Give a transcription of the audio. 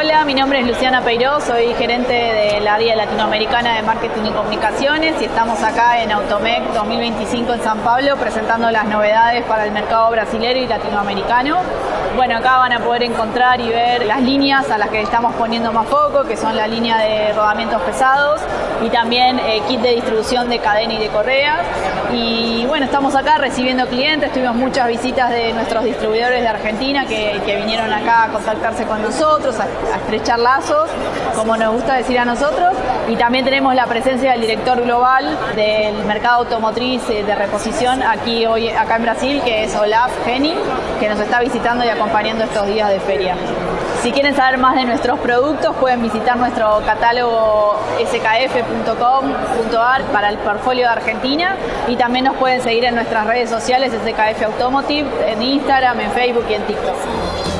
Hola, mi nombre es Luciana Peiró, soy gerente del área latinoamericana de marketing y comunicaciones y estamos acá en Automec 2025 en San Pablo presentando las novedades para el mercado brasilero y latinoamericano. Bueno, acá van a poder encontrar y ver las líneas a las que estamos poniendo más foco, que son la línea de rodamientos pesados y también kit de distribución de cadena y de correas. Y bueno, estamos acá recibiendo clientes, tuvimos muchas visitas de nuestros distribuidores de Argentina que vinieron acá a contactarse con nosotros, a estrechar lazos, como nos gusta decir a nosotros. Y también tenemos la presencia del director global del mercado automotriz de reposición acá en Brasil, que es Olaf Henning, que nos está visitando y acompañando estos días de feria. Si quieren saber más de nuestros productos, pueden visitar nuestro catálogo skf.com.ar para el portfolio de Argentina y también nos pueden seguir en nuestras redes sociales SKF Automotive, en Instagram, en Facebook y en TikTok.